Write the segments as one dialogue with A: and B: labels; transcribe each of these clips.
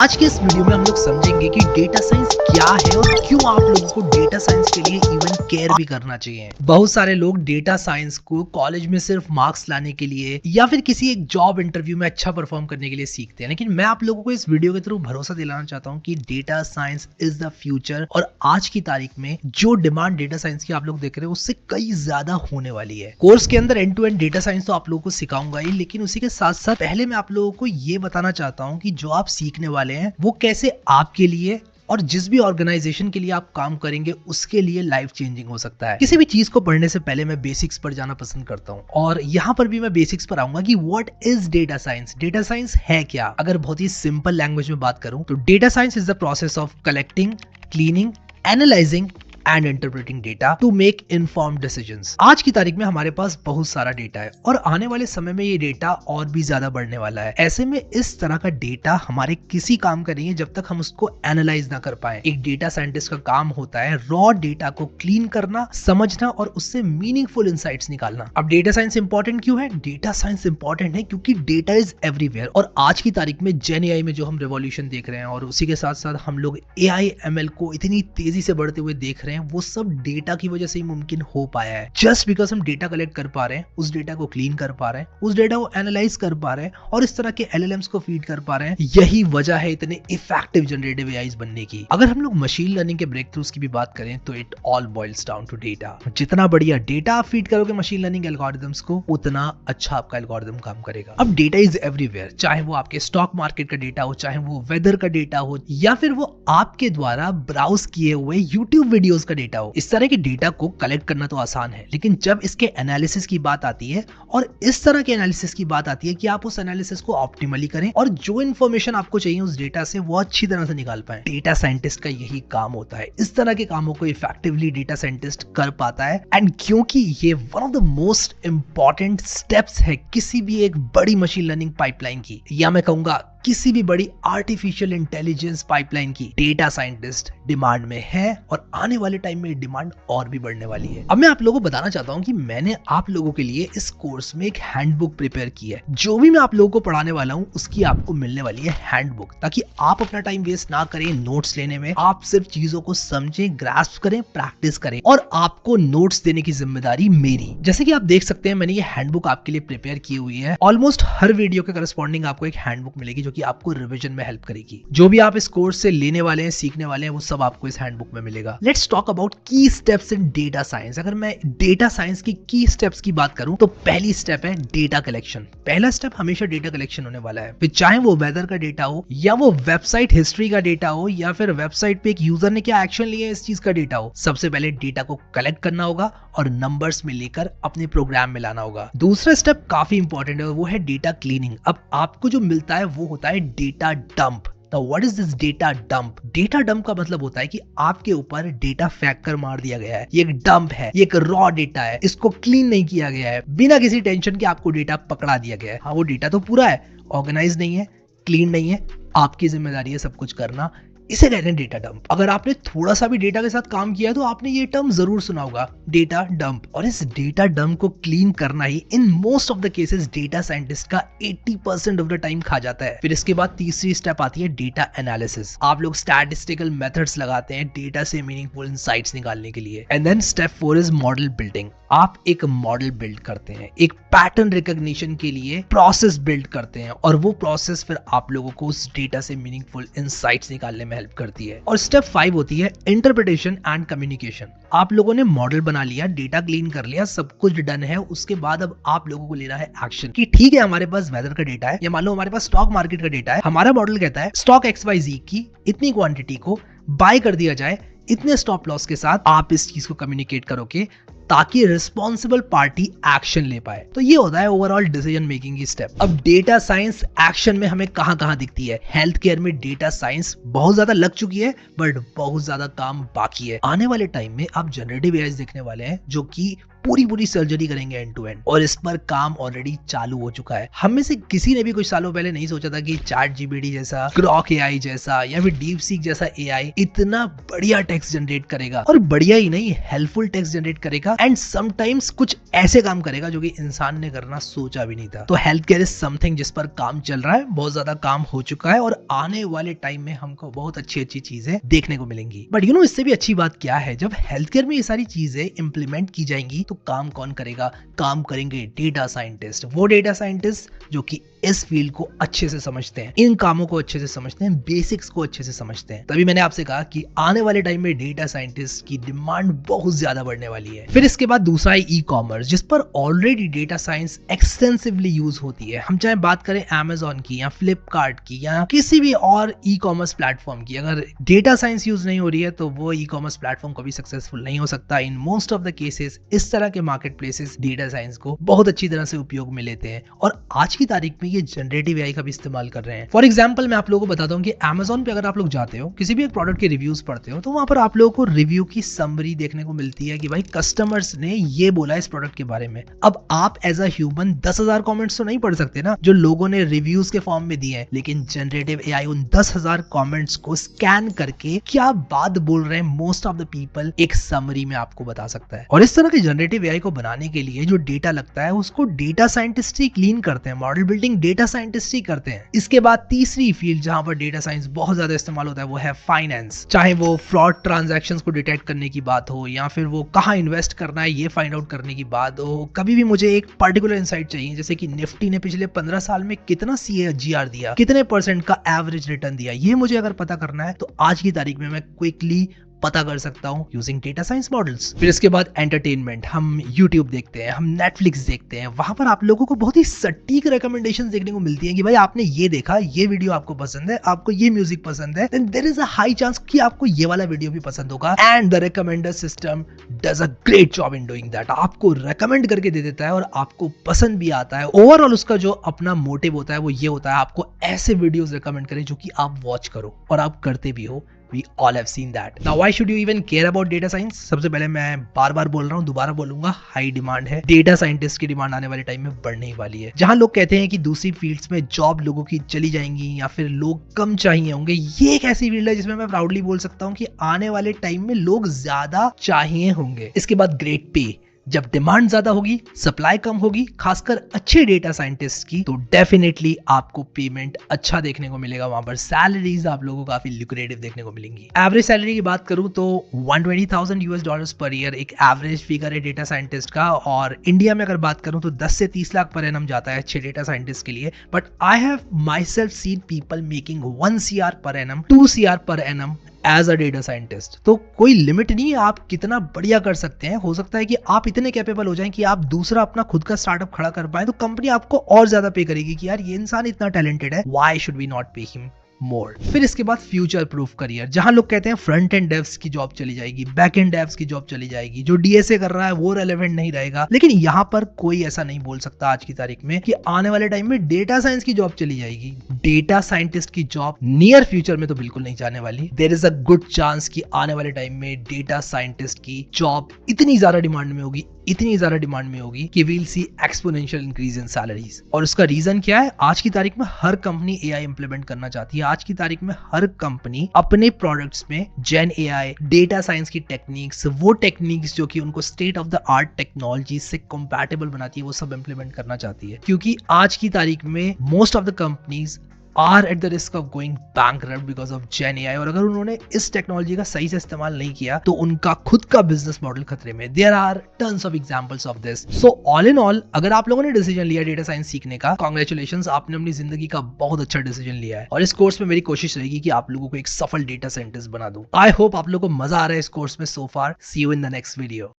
A: आज के इस वीडियो में हम लोग समझेंगे कि डेटा साइंस क्या है और क्यों आप लोगों को डेटा साइंस के लिए इवन केयर भी करना चाहिए। बहुत सारे लोग डेटा साइंस को कॉलेज में सिर्फ मार्क्स लाने के लिए या फिर किसी एक जॉब इंटरव्यू में अच्छा परफॉर्म करने के लिए सीखते हैं, लेकिन मैं आप लोगों को इस वीडियो के थ्रू भरोसा दिलाना चाहता हूँ कि data science is the future. और आज की तारीख में जो डिमांड डेटा साइंस की आप लोग देख रहे हो उससे कई ज्यादा होने वाली है। कोर्स के अंदर end to end data science तो आप लोगों को सिखाऊंगा ही, लेकिन उसी के साथ साथ पहले मैं आप लोगों को ये बताना चाहता हूँ कि जो आप सीखने वाले हैं वो कैसे आपके लिए और जिस भी ऑर्गेनाइजेशन के लिए आप काम करेंगे उसके लिए लाइफ चेंजिंग हो सकता है। किसी भी चीज को पढ़ने से पहले मैं बेसिक्स पर जाना पसंद करता हूँ और यहाँ पर भी मैं बेसिक्स पर आऊंगा कि what is data science. Data science है क्या? अगर बहुत ही सिंपल लैंग्वेज में बात करूं तो data science is the process of collecting, cleaning, analysing and interpreting data to make informed decisions. आज की तारीख में हमारे पास बहुत सारा डेटा है और आने वाले समय में ये डेटा और भी ज्यादा बढ़ने वाला है। ऐसे में इस तरह का डेटा हमारे किसी काम का नहीं है जब तक हम उसको एनालाइज ना कर पाए। एक डेटा साइंटिस्ट का काम होता है रॉ डेटा को क्लीन करना, समझना और उससे मीनिंगफुल इंसाइट्स निकालना। अब डेटा साइंस इंपॉर्टेंट क्यों है? डेटा साइंस इंपॉर्टेंट है क्योंकि डेटा इज एवरीवेयर और आज की तारीख में जेन एआई में जो हम रेवोल्यूशन देख रहे हैं और उसी के साथ साथ हम लोग एआई एमएल को इतनी तेजी से बढ़ते हुए देख रहे हैं, वो सब डेटा की वजह से ही मुमकिन हो पाया है। जस्ट बिकॉज हम डेटा कलेक्ट कर पा रहे हैं, उस डेटा को क्लीन कर पा रहे हैं, उस डेटा को एनालाइज कर पा रहे हैं और इस तरह के एलएलएम्स को फीड कर पा रहे हैं। यही वजह है इतने इफेक्टिव जनरेटिव एआईज बनने की। अगर हम लोग मशीन लर्निंग के ब्रेक थ्रूज की भी बात करें तो it all boils down to data. जितना बढ़िया डेटा आप फीड करोगे मशीन लर्निंग एल्गोरिथम्स को, उतना अच्छा आपका एल्गोरिथम काम करेगा। अब डेटा इज एवरीवेयर, चाहे वो आपके स्टॉक मार्केट का डेटा हो, चाहे वो वेदर का डेटा हो या फिर वो आपके द्वारा ब्राउज किए हुए यूट्यूब वीडियोस का डेटा हो। इस तरह के डेटा को कलेक्ट करना तो आसान है, लेकिन जब इसके एनालिसिस की बात आती है और इस तरह के एनालिसिस की बात आती है कि आप उस एनालिसिस को ऑप्टिमली करें और जो इन्फॉर्मेशन आपको चाहिए उस डेटा से वो अच्छी तरह से निकाल पाए, डेटा साइंटिस्ट का यही काम होता है। इस तरह के कामों को इफेक्टिवली डेटा साइंटिस्ट कर पाता है। एंड क्योंकि ये one of the most important steps है किसी भी एक बड़ी मशीन लर्निंग पाइपलाइन की, या मैं कहूंगा किसी भी बड़ी आर्टिफिशियल इंटेलिजेंस पाइपलाइन की, डेटा साइंटिस्ट डिमांड में है और आने वाले टाइम में डिमांड और भी बढ़ने वाली है। अब मैं आप लोगों को बताना चाहता हूं कि मैंने आप लोगों के लिए इस कोर्स में एक हैंडबुक प्रिपेयर की है। जो भी मैं आप लोगों को पढ़ाने वाला हूं उसकी आपको मिलने वाली है हैंडबुक, ताकि आप अपना टाइम वेस्ट ना करें नोट्स लेने में। आप सिर्फ चीजों को समझें, ग्रास्प करें, प्रैक्टिस करें और आपको नोट्स देने की जिम्मेदारी मेरी। जैसे कि आप देख सकते हैं मैंने ये हैंडबुक आपके लिए प्रिपेयर की हुई है। ऑलमोस्ट हर वीडियो के करस्पॉन्डिंग आपको एक हैंडबुक मिलेगी जो कि आपको रिवीजन में हेल्प करेगी। जो भी आप इस कोर्स से लेने वाले हैं, सीखने वाले हैं, वो सब आपको इस हैंडबुक में मिलेगा। लेट्स टॉक अबाउट की स्टेप्स इन डेटा साइंस। अगर मैं डेटा साइंस की स्टेप्स की बात करूं तो पहली स्टेप है डेटा कलेक्शन। पहला स्टेप हमेशा डेटा कलेक्शन होने वाला है, फिर चाहे वो वेदर का डेटा हो या वो वेबसाइट हिस्ट्री का डेटा हो या फिर वेबसाइट पे एक यूजर ने क्या एक्शन लिए इस चीज का डेटा हो। सबसे पहले डेटा को कलेक्ट करना होगा और नंबर्स में लेकर अपने प्रोग्राम में लाना होगा। दूसरा स्टेप काफी इंपॉर्टेंट है, वो है डेटा क्लीनिंग। अब आपको जो मिलता है वो होता है डेटा डंप। तो what is this data dump? Data dump का मतलब होता है कि आपके ऊपर डेटा फेंक कर मार दिया गया है। ये एक डंप है, ये एक रॉ डेटा है, इसको क्लीन नहीं किया गया है, बिना किसी टेंशन के आपको डेटा पकड़ा दिया गया है। हाँ, वो डेटा तो पूरा है, ऑर्गेनाइज नहीं है, क्लीन नहीं है, आपकी जिम्मेदारी है सब कुछ करना। इसे कहते हैं डेटा डंप। अगर आपने थोड़ा सा भी डेटा के साथ काम किया है तो आपने ये टर्म जरूर सुना होगा, डेटा डंप। और इस डेटा डंप को क्लीन करना ही in most of the cases data scientist का 80% ऑफ द टाइम खा जाता है। फिर इसके बाद तीसरी स्टेप आती है डेटा एनालिसिस। आप लोग स्टैटिस्टिकल मेथड्स लगाते हैं डेटा से मीनिंगफुल इनसाइट्स निकालने के लिए। And then step 4 is model building. आप एक मॉडल बिल्ड करते हैं, एक पैटर्न रिकॉग्निशन के लिए प्रोसेस बिल्ड करते हैं और वो प्रोसेस फिर आप लोगों को उस डेटा से मीनिंगफुल इनसाइट्स निकालने में हेल्प करती है। और स्टेप 5 होती है इंटरप्रिटेशन एंड कम्युनिकेशन। आप लोगों ने मॉडल बना लिया, डेटा क्लीन कर लिया, सब कुछ डन है, उसके बाद अब आप लोगों को लेना है एक्शन कि ठीक है हमारे पास वेदर का डेटा है या मान लो हमारे पास स्टॉक मार्केट का डेटा है। हमारा मॉडल कहता है स्टॉक XYZ की इतनी क्वांटिटी को बाय कर दिया जाए इतने स्टॉप लॉस के साथ। आप इस चीज को कम्युनिकेट करोगे ताकि रिस्पॉन्सिबल पार्टी एक्शन ले पाए। तो ये होता है ओवरऑल डिसीजन मेकिंग की स्टेप। अब डेटा साइंस एक्शन में हमें कहां कहां दिखती है? हेल्थ केयर में डेटा साइंस बहुत ज्यादा लग चुकी है बट बहुत ज्यादा काम बाकी है। आने वाले टाइम में आप जनरेटिव एआई देखने वाले हैं जो कि पूरी पूरी सर्जरी करेंगे एंड टू एंड, और इस पर काम ऑलरेडी चालू हो चुका है। हम में से किसी ने भी कुछ सालों पहले नहीं सोचा था कि ChatGPT जैसा, ग्रॉक एआई जैसा या फिर DeepSeek जैसा एआई इतना बढ़िया टेक्स्ट जनरेट करेगा, और बढ़िया ही नहीं, हेल्पफुल टेक्स्ट जनरेट करेगा एंड समटाइम्स कुछ ऐसे काम करेगा जो कि इंसान ने करना सोचा भी नहीं था। तो हेल्थ केयर इज समथिंग जिस पर काम चल रहा है, बहुत ज्यादा काम हो चुका है, और आने वाले टाइम में हमको बहुत अच्छी अच्छी चीजें देखने को मिलेंगी। बट यू नो, इससे भी अच्छी बात क्या है, जब हेल्थ केयर में ये सारी चीजें इंप्लीमेंट की जाएंगी तो काम कौन करेगा? काम करेंगे डेटा साइंटिस्ट। वो डेटा साइंटिस्ट जो कि इस फील्ड को अच्छे से समझते हैं, इन कामों को अच्छे से समझते हैं, बेसिक्स को अच्छे से समझते हैं। तभी मैंने आपसे कहा कि आने वाले टाइम में डेटा साइंटिस्ट की डिमांड बहुत ज्यादा बढ़ने वाली है। फिर इसके बाद दूसरा है ई कॉमर्स, जिस पर already data science extensively use होती है। हम चाहे बात करें Amazon की या फ्लिपकार्ट की या किसी भी और ई कॉमर्स प्लेटफॉर्म की, अगर डेटा साइंस यूज नहीं हो रही है तो वो ई कॉमर्स प्लेटफॉर्म कभी सक्सेसफुल नहीं हो सकता। इन मोस्ट ऑफ द केसेस इस तरह के मार्केट प्लेसेस डेटा साइंस को बहुत अच्छी तरह से उपयोग में लेते हैं, और आज की तारीख में ये जनरेटिव एआई का भी इस्तेमाल कर रहे हैं। फॉर एग्जाम्पल मैं आप लोगों को बताता हूँ कि Amazon पे अगर आप लोग जाते हो, किसी भी एक प्रोडक्ट के रिव्यूज पढ़ते हो, तो वहां पर आप लोगों को रिव्यू की समरी देखने को मिलती है कि भाई कस्टमर्स ने ये बोला इस प्रोडक्ट के बारे में। अब आप एज अ ह्यूमन 10,000 कमेंट्स तो नहीं पढ़ सकते ना जो लोगों ने रिव्यूज के फॉर्म में दिए हैं, लेकिन जनरेटिव एआई उन 10,000 कमेंट्स को स्कैन करके क्या बात बोल रहे हैं मोस्ट ऑफ द पीपल एक समरी में आपको बता सकता है। और इस तरह के जनरेटिव एआई को बनाने के लिए जो डेटा लगता है उसको डेटा साइंटिस्ट ही क्लीन करते हैं, मॉडल बिल्डिंग डेटा साइंटिस्ट ही करते हैं। इसके बाद तीसरी फील्ड जहां पर डेटा साइंस बहुत ज्यादा इस्तेमाल होता है वो है फाइनेंस। चाहे वो फ्रॉड ट्रांजैक्शंस को डिटेक्ट करने की बात हो या फिर वो कहाँ इन्वेस्ट करना है ये फाइंड आउट करने की बात हो। कभी भी मुझे एक पर्टिकुलर इंसाइट चाहिए, जैसे कि निफ्टी ने पिछले 15 साल में कितना CAGR दिया, कितने % का एवरेज रिटर्न दिया, ये मुझे अगर पता करना है तो आज की तारीख में मैं क्विकली पता कर सकता हूं यूजिंग डेटा साइंस मॉडल्स। फिर इसके बाद एंटरटेनमेंट, हम यूट्यूब देखते हैं, हम नेटफ्लिक्स देखते हैं, वहां पर आप लोगों को बहुत ही सटीक रिकमेंडेशंस देखने को मिलती हैं कि भाई आपने ये देखा, ये वीडियो आपको पसंद है, आपको ये म्यूजिक पसंद है, then there is a high chance कि आपको ये वाला वीडियो भी पसंद होगा, and the recommender system does a great job in doing that. आपको रिकमेंड करके दे देता है और आपको पसंद भी आता है। ओवरऑल उसका जो अपना मोटिव होता है वो ये होता है आपको ऐसे वीडियोस रिकमेंड करें जो कि आप वॉच करो, और आप करते भी हो। We all have seen that. Now why should you even care about data science? सबसे पहले मैं बार बार बोल रहा हूँ, दोबारा बोलूंगा, हाई डिमांड है। डेटा साइंटिस्ट की डिमांड आने वाले टाइम में बढ़ने ही वाली है। जहां लोग कहते हैं कि दूसरी फील्ड्स में जॉब लोगों की चली जाएंगी या फिर लोग कम चाहिए होंगे, ये एक ऐसी फील्ड है जिसमें मैं प्राउडली बोल सकता हूँ कि आने वाले टाइम में लोग ज्यादा चाहिए होंगे। इसके बाद ग्रेट पे, जब डिमांड ज्यादा होगी, सप्लाई कम होगी, खासकर अच्छे डेटा साइंटिस्ट की, तो डेफिनेटली आपको पेमेंट अच्छा देखने को मिलेगा। वहां पर सैलरीज आप लोगों को काफी लुक्रेटिव देखने को मिलेंगी। एवरेज सैलरी की बात करूं तो $120,000 पर ईयर एक एवरेज फिगर है डेटा साइंटिस्ट का, और इंडिया में अगर बात करूं तो 10 से 30 लाख पर एनम जाता है अच्छे डेटा साइंटिस्ट के लिए। But I have myself seen people making 1 CR per annum, 2 CR per annum as a data scientist. तो कोई लिमिट नहीं है, आप कितना बढ़िया कर सकते हैं। हो सकता है कि आप इतने कैपेबल हो जाएं कि आप दूसरा अपना खुद का स्टार्टअप खड़ा कर पाए, तो कंपनी आपको और ज्यादा पे करेगी कि यार ये इंसान इतना टैलेंटेड है, why should we not pay him more. फिर इसके बाद फ्यूचर प्रूफ करियर, जहां लोग कहते हैं फ्रंट एंड डेव्स की जॉब चली जाएगी, बैक एंड डेव्स की जॉब चली जाएगी, जो DSA कर रहा है वो रेलेवेंट नहीं रहेगा। लेकिन यहाँ पर कोई ऐसा नहीं बोल सकता आज की तारीख में कि आने वाले टाइम में डेटा साइंस की जॉब चली जाएगी। डेटा साइंटिस्ट की जॉब नियर फ्यूचर में तो बिल्कुल नहीं जाने वाली। There is a good chance कि आने वाले टाइम में डेटा साइंटिस्ट की जॉब इतनी ज्यादा डिमांड में होगी, इतनी ज्यादा डिमांड में होगी कि we'll see exponential increase in salaries. और उसका रीजन क्या है? आज की तारीख में हर कंपनी AI इंप्लीमेंट करना चाहती है। आज की तारीख में हर कंपनी अपने प्रोडक्ट्स में जेन AI, डेटा साइंस की टेक्निक्स, वो टेक्निक्स जो कि उनको state of the art technology से कंपैटिबल बनाती है, वो सब इंप्लीमेंट करना चाहती है। क्योंकि आज की तारीख में most of the companies are at the risk of going bankrupt because of gen AI, और अगर उन्होंने इस टेक्नोलॉजी का सही से इस्तेमाल नहीं किया तो उनका खुद का बिजनेस मॉडल खतरे में। There are tons of examples of this. So all in all, अगर आप लोगों ने डिसीजन लिया डेटा साइंस सीखने का, कांग्रेचुलेशंस, आपने अपनी जिंदगी का बहुत अच्छा डिसीजन लिया है। और इस कोर्स में मेरी कोशिश रहेगी कि आप लोगों को एक सफल डेटा साइंटिस्ट बना दूं। आई होप आप लोगों को मजा आ रहा है इस कोर्स में so far. See you in the next video.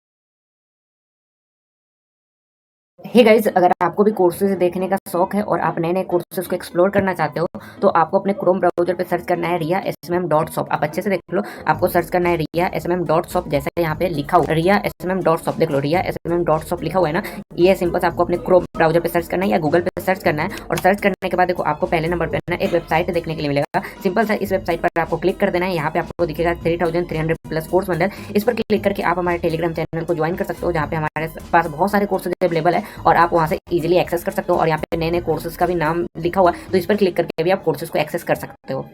B: Hey guys, अगर आपको भी कोर्सेज देखने का शौक है और आप नए नए कोर्सेज को एक्सप्लोर करना चाहते हो तो आपको अपने क्रोम ब्राउजर पे सर्च करना है RIA-SMM.shop। आप अच्छे से देख लो, आपको सर्च करना है RIA-SMM.shop, जैसा यहाँ पे लिखा हुआ RIA-SMM.shop। देख लो RIA-SMM.shop लिखा हुआ है ना, ये सिंपल आपको अपने क्रोम ब्राउजर पे सर्च करना है या गूगल पे सर्च करना है। और सर्च करने के बाद देखो आपको पहले नंबर पे ना एक वेबसाइट देखने के लिए मिलेगा। सिंपल सा इस वेबसाइट पर आपको क्लिक कर देना है। यहाँ पे आपको दिखेगा 3300 प्लस कोर्स बंडल। इस पर क्लिक करके आप हमारे टेलीग्राम चैनल को ज्वाइन कर सकते हो, जहाँ पे हमारे पास बहुत सारे कोर्सेज अवेलेबल है और आप वहाँ से इजीली एक्सेस कर सकते हो। और यहाँ पे नए नए कोर्सेज का भी नाम लिखा हुआ है, तो इस पर क्लिक करके भी आप कोर्सेज को एक्सेस कर सकते हो।